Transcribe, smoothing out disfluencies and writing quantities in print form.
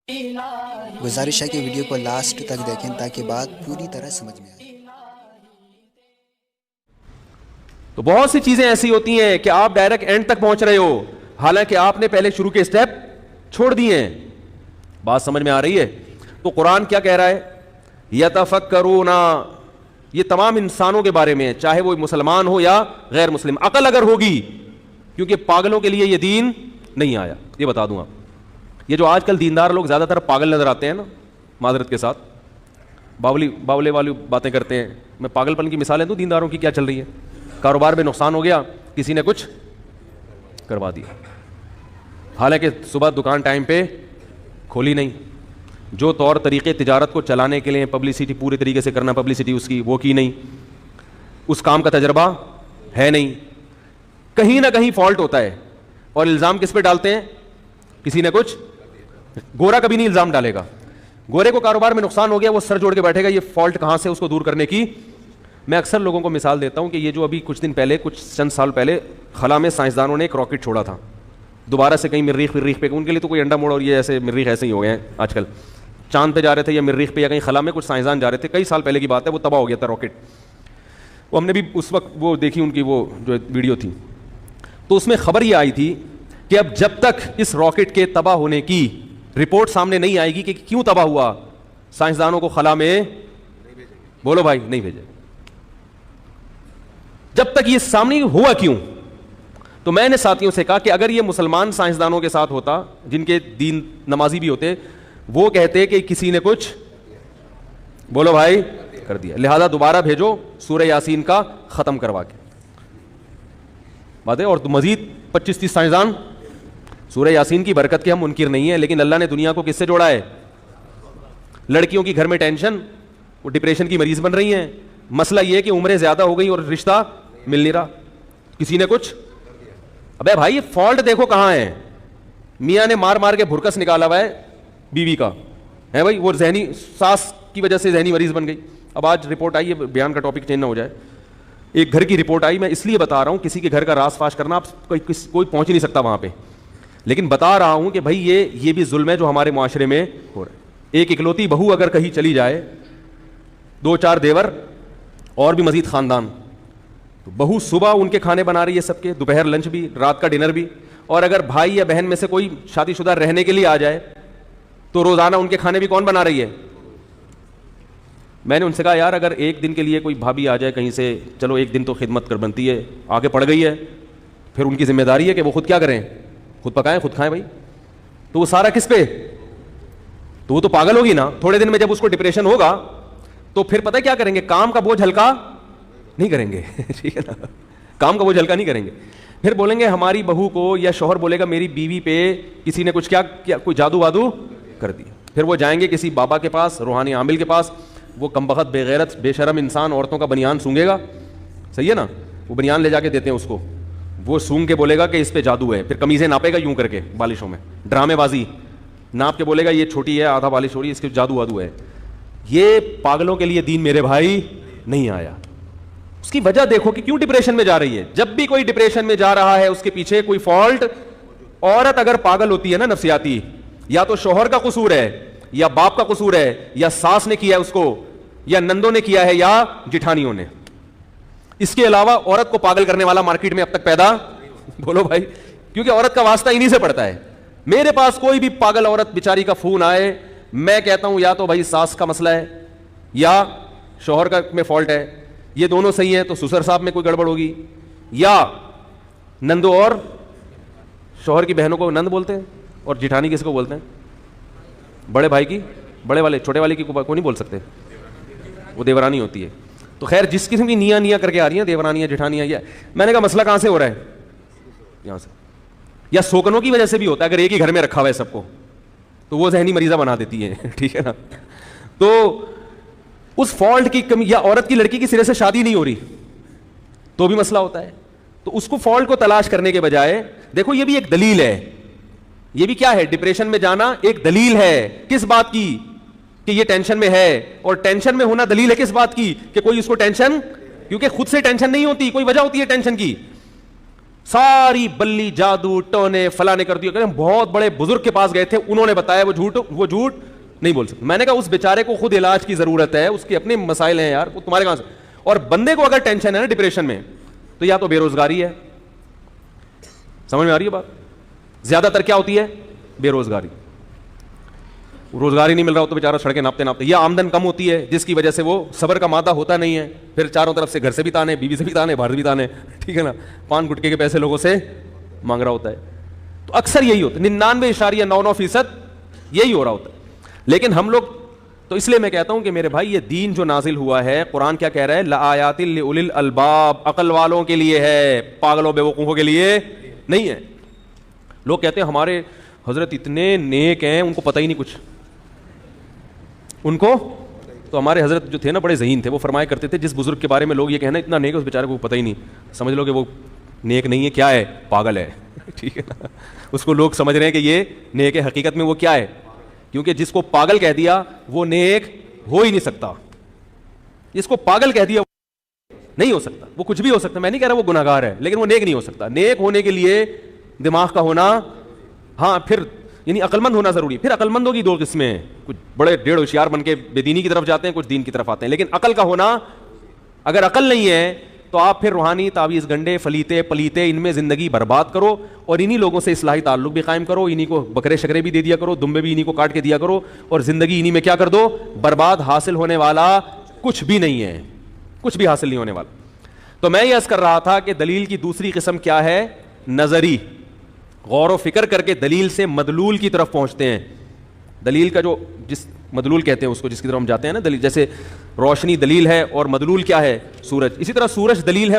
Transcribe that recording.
گزارش ہے کہ ویڈیو کو لاسٹ تک دیکھیں تاکہ بات پوری طرح سمجھ میں آئے۔ تو بہت سی چیزیں ایسی ہوتی ہیں کہ آپ ڈائریکٹ اینڈ تک پہنچ رہے ہو، حالانکہ آپ نے پہلے شروع کے اسٹیپ چھوڑ دیے ہیں۔ بات سمجھ میں آ رہی ہے؟ تو قرآن کیا کہہ رہا ہے؟ یتفکرون، یہ تمام انسانوں کے بارے میں ہے، چاہے وہ مسلمان ہو یا غیر مسلم، عقل اگر ہوگی، کیونکہ پاگلوں کے لیے یہ دین نہیں آیا۔ یہ بتا دوں آپ، یہ جو آج کل دیندار لوگ زیادہ تر پاگل نظر آتے ہیں نا، معذرت کے ساتھ، باولے والی باتیں کرتے ہیں۔ میں پاگل پن کی مثالیں دوں دینداروں کی کیا چل رہی ہے؟ کاروبار میں نقصان ہو گیا، کسی نے کچھ کروا دیا، حالانکہ صبح دکان ٹائم پہ کھولی نہیں، جو طور طریقے تجارت کو چلانے کے لیے پبلسٹی پورے طریقے سے کرنا، پبلسٹی اس کی وہ کی نہیں، اس کام کا تجربہ ہے نہیں، کہیں نہ کہیں فالٹ ہوتا ہے۔ اور الزام کس پہ ڈالتے ہیں؟ کسی نے کچھ، گورا کبھی نہیں الزام ڈالے گا۔ گورے کو کاروبار میں نقصان ہو گیا، وہ سر جوڑ کے بیٹھے گا یہ فالٹ کہاں سے اس کو دور کرنے کی۔ میں اکثر لوگوں کو مثال دیتا ہوں کہ یہ جو ابھی کچھ دن پہلے، کچھ چند سال پہلے خلا میں سائنسدانوں نے ایک راکٹ چھوڑا تھا، دوبارہ سے کہیں مریخ پہ، ان کے لیے تو کوئی انڈا موڑ اور یہ ایسے مریخ ایسے ہی ہو گئے ہیں آج کل، چاند پہ جا رہے تھے یا مریخ پہ یا کہیں خلا میں کچھ سائنسدان جا رہے تھے، کئی سال پہلے کی بات ہے، وہ تباہ ہو گیا تھا راکٹ۔ وہ ہم نے بھی اس وقت وہ دیکھی ان کی وہ جو ویڈیو تھی، تو اس میں خبر یہ آئی تھی کہ اب جب تک اس راکٹ کے تباہ ہونے کی رپورٹ سامنے نہیں آئے گی کہ کیوں تباہ ہوا، سائنسدانوں کو خلا میں بولو بھائی نہیں بھیجے، جب تک یہ سامنے ہوا کیوں۔ تو میں نے ساتھیوں سے کہا کہ اگر یہ مسلمان سائنسدانوں کے ساتھ ہوتا، جن کے دین نمازی بھی ہوتے، وہ کہتے کہ کسی نے کچھ بولو بھائی کر دیا، لہذا دوبارہ بھیجو سورہ یاسین کا ختم کروا کے بات ہے۔ اور مزید 25-30 سائنسدان، سورہ یاسین کی برکت کے ہم منکر نہیں ہیں، لیکن اللہ نے دنیا کو کس سے جوڑا ہے؟ لڑکیوں کی گھر میں ٹینشن، وہ ڈپریشن کی مریض بن رہی ہیں، مسئلہ یہ ہے کہ عمریں زیادہ ہو گئی اور رشتہ مل نہیں رہا، کسی نے کچھ۔ ابے بھائی یہ فالٹ دیکھو کہاں ہے، میاں نے مار کے بھرکس نکالا ہوا ہے بیوی کا، ہے بھائی، وہ ذہنی ساس کی وجہ سے ذہنی مریض بن گئی۔ اب آج رپورٹ آئی ہے، بیان کا ٹاپک چینج نہ ہو جائے، ایک گھر کی رپورٹ آئی، میں اس لیے بتا رہا ہوں، کسی کے گھر کا راز فاش کرنا، آپ کوئی پہنچ ہی نہیں سکتا وہاں پہ، لیکن بتا رہا ہوں کہ بھائی یہ بھی ظلم ہے جو ہمارے معاشرے میں ہو رہا ہے۔ ایک اکلوتی بہو اگر کہیں چلی جائے، 2-4 دیور اور بھی مزید خاندان، تو بہو صبح ان کے کھانے بنا رہی ہے سب کے، دوپہر لنچ بھی، رات کا ڈنر بھی، اور اگر بھائی یا بہن میں سے کوئی شادی شدہ رہنے کے لیے آ جائے تو روزانہ ان کے کھانے بھی کون بنا رہی ہے؟ میں نے ان سے کہا یار اگر ایک دن کے لیے کوئی بھابھی آ جائے کہیں سے، چلو ایک دن تو خدمت کر بنتی ہے، آگے پڑ گئی ہے، پھر ان کی ذمہ داری ہے کہ وہ خود کیا کریں، خود پکائیں خود کھائیں بھائی، تو وہ سارا کس پہ؟ تو وہ تو پاگل ہوگی نا۔ تھوڑے دن میں جب اس کو ڈپریشن ہوگا تو پھر پتہ کیا کریں گے؟ کام کا بوجھ ہلکا نہیں کریں گے، ٹھیک ہے نا، کام کا بوجھ ہلکا نہیں کریں گے، پھر بولیں گے ہماری بہو کو، یا شوہر بولے گا میری بیوی پہ کسی نے کچھ کیا کوئی جادو وادو کر دیا، پھر وہ جائیں گے کسی بابا کے پاس، روحانی عامل کے پاس، وہ کمبخت بے غیرت بے شرم انسان عورتوں کا بنیان سونگے گا، صحیح ہے نا، وہ بنیان لے جا کے دیتے ہیں اس کو، وہ سونگ کے بولے گا کہ اس پہ جادو ہے، پھر قمیضیں ناپے گا یوں کر کے بالشوں میں، ڈرامے بازی ناپ کے بولے گا یہ چھوٹی ہے آدھا بالش ہو رہی ہے، اس کے جادو وادو ہے۔ یہ پاگلوں کے لیے دین میرے بھائی نہیں آیا۔ اس کی وجہ دیکھو کہ کیوں ڈپریشن میں جا رہی ہے۔ جب بھی کوئی ڈپریشن میں جا رہا ہے اس کے پیچھے کوئی فالٹ، عورت اگر پاگل ہوتی ہے نا نفسیاتی، یا تو شوہر کا قصور ہے، یا باپ کا قصور ہے، یا ساس نے کیا ہے اس کو، یا نندوں نے کیا ہے، یا جٹھانیوں نے۔ اس کے علاوہ عورت کو پاگل کرنے والا مارکیٹ میں اب تک پیدا بولو بھائی، کیونکہ عورت کا واسطہ انہی سے پڑتا ہے۔ میرے پاس کوئی بھی پاگل عورت بیچاری کا فون آئے، میں کہتا ہوں یا تو بھائی ساس کا مسئلہ ہے یا شوہر کا میں فالٹ ہے، یہ دونوں صحیح ہیں تو سسر صاحب میں کوئی گڑبڑ ہوگی، یا نندو اور شوہر کی بہنوں کو نند بولتے ہیں، اور جٹھانی کس کو بولتے ہیں؟ بڑے بھائی کی، بڑے والے چھوٹے والے کی کو نہیں بول سکتے، وہ دیورانی ہوتی ہے۔ تو خیر جس قسم کی نیا کر کے آ رہی ہیں دیورانیاں جٹھانیاں، یہ میں نے کہا مسئلہ کہاں سے ہو رہا ہے؟ یہاں سے، یا سوکنوں کی وجہ سے بھی ہوتا ہے، اگر ایک ہی گھر میں رکھا ہوا ہے سب کو تو وہ ذہنی مریضہ بنا دیتی ہے، ٹھیک ہے نا۔ تو اس فالٹ کی کمی، یا عورت کی لڑکی کی سرے سے شادی نہیں ہو رہی تو بھی مسئلہ ہوتا ہے۔ تو اس کو فالٹ کو تلاش کرنے کے بجائے دیکھو یہ بھی ایک دلیل ہے، یہ بھی کیا ہے؟ ڈپریشن میں جانا ایک دلیل ہے، کس بات کی؟ کہ یہ ٹینشن میں ہے، اور ٹینشن میں ہونا دلیل ہے کس بات کی؟ کہ کوئی اس کو ٹینشن، کیونکہ خود سے ٹینشن نہیں ہوتی، کوئی وجہ ہوتی ہے ٹینشن کی۔ ساری بلی جادو ٹونے فلاں نے کر دیا. ہم بہت بڑے بزرگ کے پاس گئے تھے, انہوں نے بتایا وہ جھوٹ نہیں بول سکتے. میں نے کہا اس بیچارے کو خود علاج کی ضرورت ہے, اس کے اپنے مسائل ہیں یار, وہ تمہارے کہاں سے. اور بندے کو اگر ٹینشن ہے نا ڈپریشن میں, تو یا تو بے روزگاری ہے, سمجھ میں آ رہی ہے بات, زیادہ تر کیا ہوتی ہے بے روزگاری, روزگار ہی نہیں مل رہا ہو تو بیچارہ سڑکیں ناپتے ناپتے, یا آمدن کم ہوتی ہے جس کی وجہ سے وہ صبر کا مادہ ہوتا نہیں ہے, پھر چاروں طرف سے گھر سے بھی تانے, بیوی سے بھی تانے, باہر بھی تانے, ٹھیک ہے نا, پان گٹکے کے پیسے لوگوں سے مانگ رہا ہوتا ہے. تو اکثر یہی ہوتا ہے, 99.99% یہی ہو رہا ہوتا ہے. لیکن ہم لوگ تو, اس لیے میں کہتا ہوں کہ میرے بھائی یہ دین جو نازل ہوا ہے, قرآن کیا کہہ رہا ہے, لآیات لأولی الالباب, عقل والوں کے لیے ہے, پاگلوں بے وقوفوں کے لیے نہیں ہے. لوگ کہتے ہیں ہمارے حضرت اتنے نیک ہیں ان کو پتہ ہی نہیں کچھ, ان کو تو ہمارے حضرت جو تھے نا بڑے ذہین تھے, وہ فرمایا کرتے تھے جس بزرگ کے بارے میں لوگ یہ کہنا اتنا نیک ہے اس بیچارے کو پتہ ہی نہیں, سمجھ لو کہ وہ نیک نہیں ہے, کیا ہے, پاگل ہے, ٹھیک ہے نا. اس کو لوگ سمجھ رہے ہیں کہ یہ نیک ہے, حقیقت میں وہ کیا ہے, کیونکہ جس کو پاگل کہہ دیا وہ نیک ہو ہی نہیں سکتا, جس کو پاگل کہہ دیا نہیں ہو سکتا. وہ کچھ بھی ہو سکتا, میں نہیں کہہ رہا وہ گناہ گار ہے, لیکن وہ نیک نہیں ہو سکتا. نیک ہونے کے لیے دماغ کا ہونا, ہاں پھر یعنی عقل مند ہونا ضروری. پھر عقل مندوں کی دو قسمیں ہیں, کچھ بڑے ڈیڑھ ہوشیار بن کے بے دینی کی طرف جاتے ہیں, کچھ دین کی طرف آتے ہیں. لیکن عقل کا ہونا, اگر عقل نہیں ہے تو آپ پھر روحانی تعویذ گنڈے فلیتے پلیتے ان میں زندگی برباد کرو, اور انہی لوگوں سے اصلاحی تعلق بھی قائم کرو, انہی کو بکرے شکرے بھی دے دیا کرو, دمبے بھی انہی کو کاٹ کے دیا کرو, اور زندگی انہی میں کیا کر دو, برباد. حاصل ہونے والا کچھ بھی نہیں ہے, کچھ بھی حاصل نہیں ہونے والا. تو میں یہ عرض کر رہا تھا کہ دلیل کی دوسری قسم کیا ہے, نظری. غور و فکر کر کے دلیل سے مدلول کی طرف پہنچتے ہیں. دلیل کا جو جس مدلول کہتے ہیں اس کو, جس کی طرف ہم جاتے ہیں نا, دلیل جیسے روشنی دلیل ہے اور مدلول کیا ہے, سورج. اسی طرح سورج دلیل ہے,